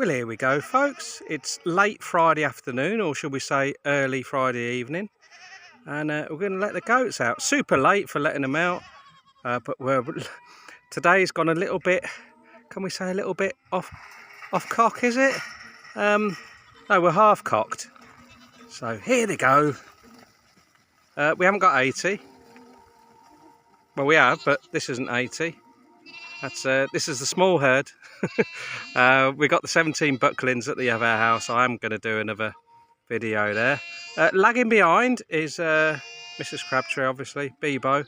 Well, here we go, folks. It's late Friday afternoon, or should we say early Friday evening, and we're going to let the goats out. Super late for letting them out, but today's gone a little bit, can we say a little bit off cock, is it? No, we're half cocked. So here they go. We haven't got 80. Well, we have, but this isn't 80. This is the small herd. We got the 17 bucklings at the other house. I am going to do another video there. Lagging behind is Mrs. Crabtree, obviously, Bebo.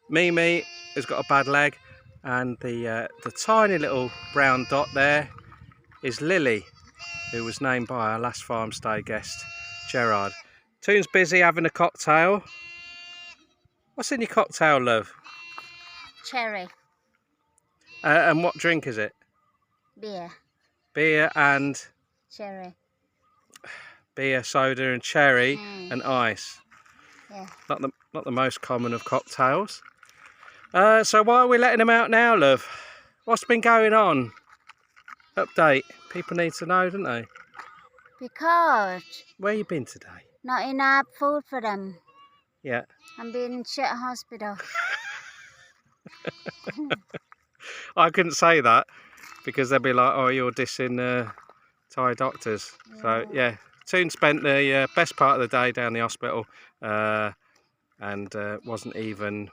Mimi has got a bad leg, and the tiny little brown dot there is Lily, who was named by our last farm stay guest, Gerard. Toon's busy having a cocktail. What's in your cocktail, love? Cherry. And what drink is it? Beer. Beer and... Cherry. Beer, soda and cherry and ice. Yeah. Not the most common of cocktails. So why are we letting them out now, love? What's been going on? Update. People need to know, don't they? Because... Where you been today? Not enough food for them. Yeah. I'm being in shit hospital. I couldn't say that because they'd be like, oh, you're dissing Thai doctors. Yeah. So, yeah. Toon spent the best part of the day down the hospital and wasn't even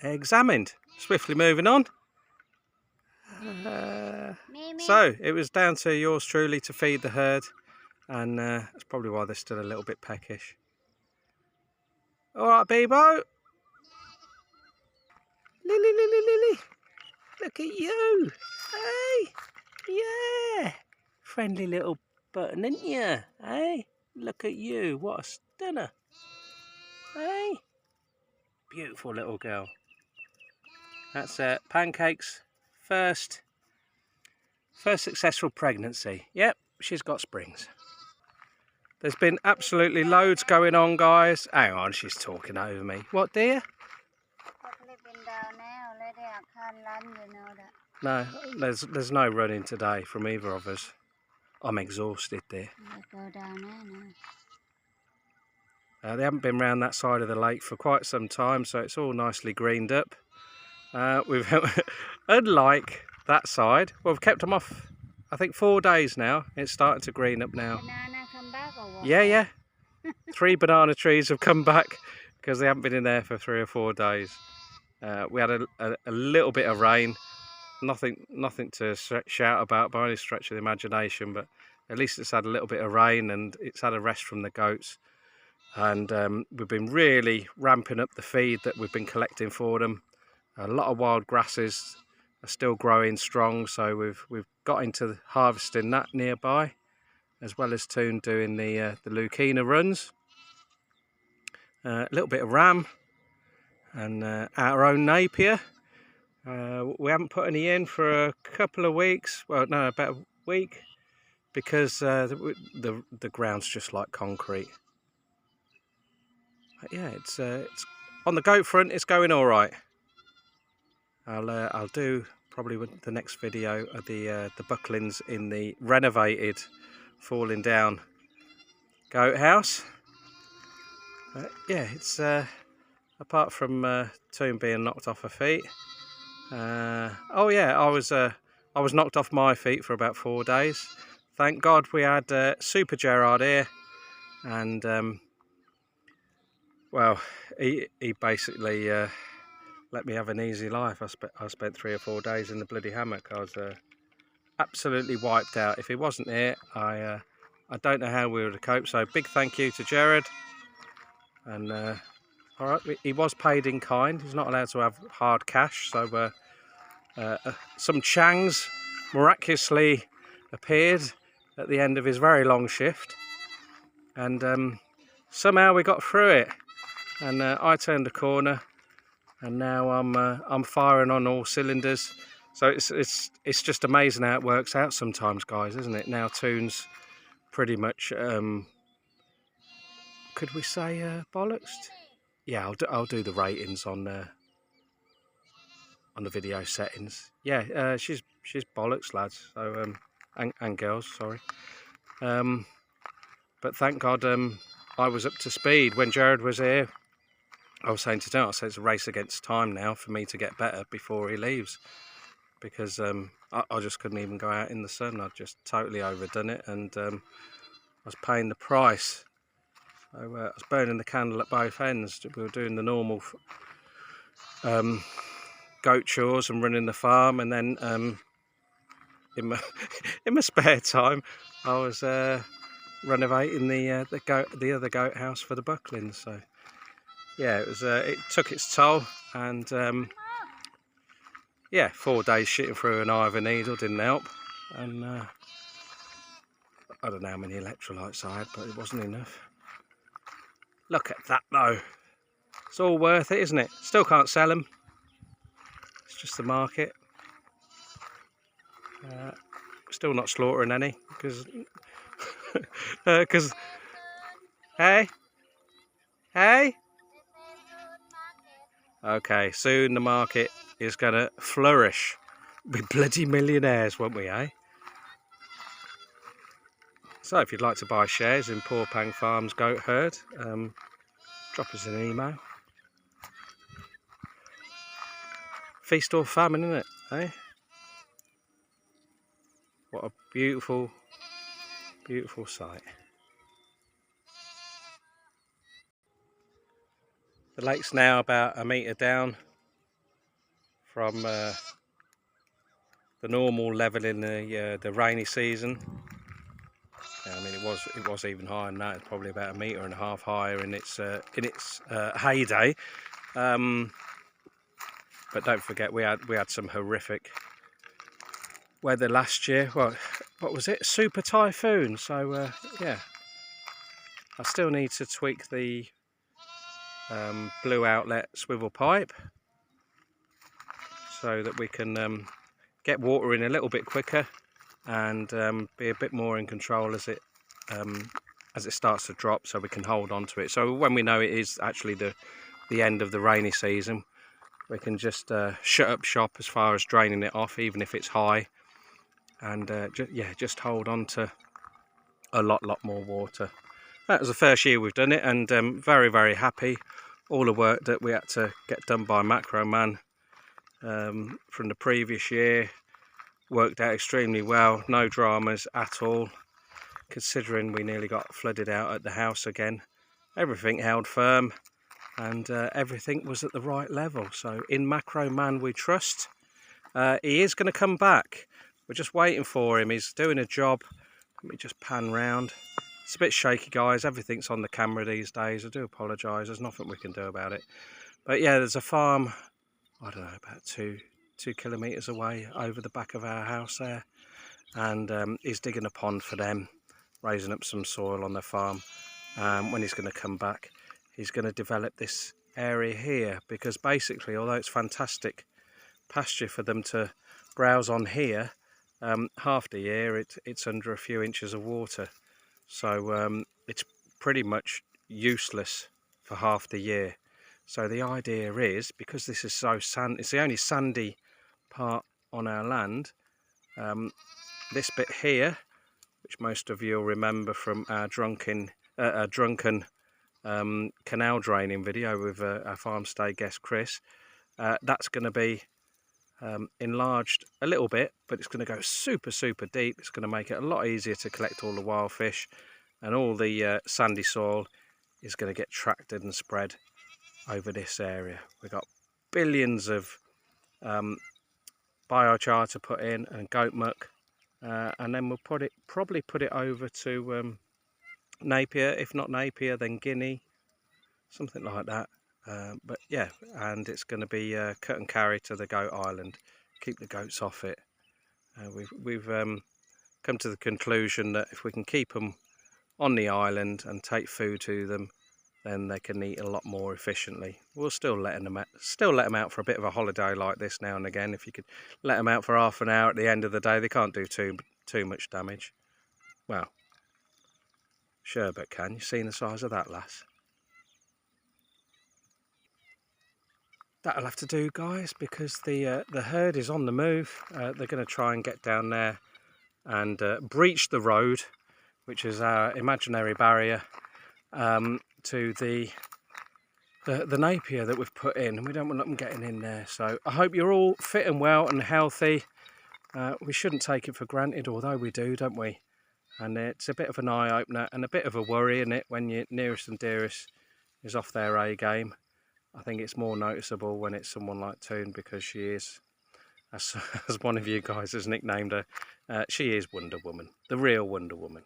examined. Swiftly moving on. So, it was down to yours truly to feed the herd, and that's probably why they're still a little bit peckish. All right, Bebo. Lily, Lily, Lily. Look at you. Hey. Yeah. Friendly little button, isn't you? Hey. Look at you. What a stunner. Hey. Beautiful little girl. That's Pancake's first successful pregnancy. Yep, she's got springs. There's been absolutely loads going on, guys. Hang on, she's talking over me. What, dear? No, there's no running today from either of us. I'm exhausted, dear. Go down there now. They haven't been round that side of the lake for quite some time, so it's all nicely greened up. We've unlike that side, well, we've kept them off, I think 4 days now. It's starting to green up now. Banana come back or what? Yeah. 3 banana trees have come back because they haven't been in there for 3 or 4 days. We had a little bit of rain, nothing to shout about by any stretch of the imagination, but at least it's had a little bit of rain and it's had a rest from the goats. And we've been really ramping up the feed that we've been collecting for them. A lot of wild grasses are still growing strong, so we've got into harvesting that nearby, as well as Toon doing the Lucina runs. A little bit of ram and our own Napier. We haven't put any in for a couple of weeks. Well, no, about a week, because the ground's just like concrete. But yeah, it's on the goat front. It's going all right. I'll do probably with the next video of the bucklings in the renovated, falling down goat house. Yeah, it's apart from Toon being knocked off her feet. Oh yeah, I was knocked off my feet for about 4 days. Thank God we had Super Gerard here, and well, he basically let me have an easy life. I spent 3 or 4 days in the bloody hammock. I was absolutely wiped out. If he wasn't here, I don't know how we would have coped. So big thank you to Gerard. And all right, he was paid in kind. He's not allowed to have hard cash. So some changs miraculously appeared at the end of his very long shift, and somehow we got through it. And I turned the corner, and now I'm firing on all cylinders. So it's just amazing how it works out sometimes, guys, isn't it? Now Toon's pretty much could we say bollocks? Yeah, I'll do the ratings on the video settings. Yeah, she's bollocks, lads. So and girls, sorry. But thank God I was up to speed when Jared was here. I was saying to Toon, I said it's a race against time now for me to get better before he leaves, because I just couldn't even go out in the sun. I'd just totally overdone it, and I was paying the price. So I was burning the candle at both ends. We were doing the normal goat chores and running the farm, and then in my in my spare time I was renovating the other goat house for the Bucklins. So yeah, it took its toll, and yeah, 4 days shitting through an eye of a needle didn't help, and I don't know how many electrolytes I had, but it wasn't enough. Look at that though, it's all worth it, isn't it? Still can't sell them, it's just the market. Still not slaughtering any because hey okay, soon the market is gonna flourish. We'll be bloody millionaires, won't we, eh? So if you'd like to buy shares in Porpeang Farms goat herd, drop us an email. Feast or famine, isn't it, eh? What a beautiful, beautiful sight. The lake's now about a metre down from the normal level in the rainy season. I mean, it was even higher than that. It's probably about 1.5 metres higher in its heyday. But don't forget, we had some horrific weather last year. Well, what was it? Super typhoon. So yeah, I still need to tweak the blue outlet swivel pipe so that we can get water in a little bit quicker and be a bit more in control as it starts to drop, so we can hold on to it. So when we know it is actually the end of the rainy season, we can just shut up shop as far as draining it off, even if it's high, and just hold on to a lot more water. That was the first year we've done it, and very, very happy. All the work that we had to get done by Macro Man from the previous year worked out extremely well. No dramas at all, considering we nearly got flooded out at the house again. Everything held firm, and everything was at the right level. So in Macro Man we trust. He is going to come back. We're just waiting for him. He's doing a job. Let me just pan round. It's a bit shaky, guys. Everything's on the camera these days. I do apologise. There's nothing we can do about it. But yeah, there's a farm, I don't know, about two kilometres away over the back of our house there, and he's digging a pond for them, raising up some soil on the farm. When he's going to come back, he's going to develop this area here, because basically, although it's fantastic pasture for them to browse on here, half the year it's under a few inches of water, so it's pretty much useless for half the year. So the idea is, because this is so it's the only sandy part on our land, this bit here, which most of you will remember from our drunken canal draining video with our farm stay guest Chris, that's going to be enlarged a little bit, but it's going to go super deep. It's going to make it a lot easier to collect all the wild fish, and all the sandy soil is going to get tracted and spread over this area. We've got billions of biochar to put in, and goat muck, and then we'll probably put it over to Napier. If not Napier, then Guinea, something like that. But yeah, and it's going to be cut and carry to the goat island, keep the goats off it. We've come to the conclusion that if we can keep them on the island and take food to them, then they can eat a lot more efficiently. We'll still let them out for a bit of a holiday like this now and again. If you could let them out for half an hour at the end of the day, they can't do too much damage. Well, Sherbet can. You've seen the size of that lass. That'll have to do, guys, because the herd is on the move. They're going to try and get down there and breached the road, which is our imaginary barrier, to the napier that we've put in, and we don't want them getting in there. So I hope you're all fit and well and healthy. We shouldn't take it for granted, although we do, don't we? And it's a bit of an eye-opener and a bit of a worry, isn't it, when your nearest and dearest is off their A game. I think it's more noticeable when it's someone like Toon, because she is, as one of you guys has nicknamed her, she is Wonder Woman, the real Wonder Woman.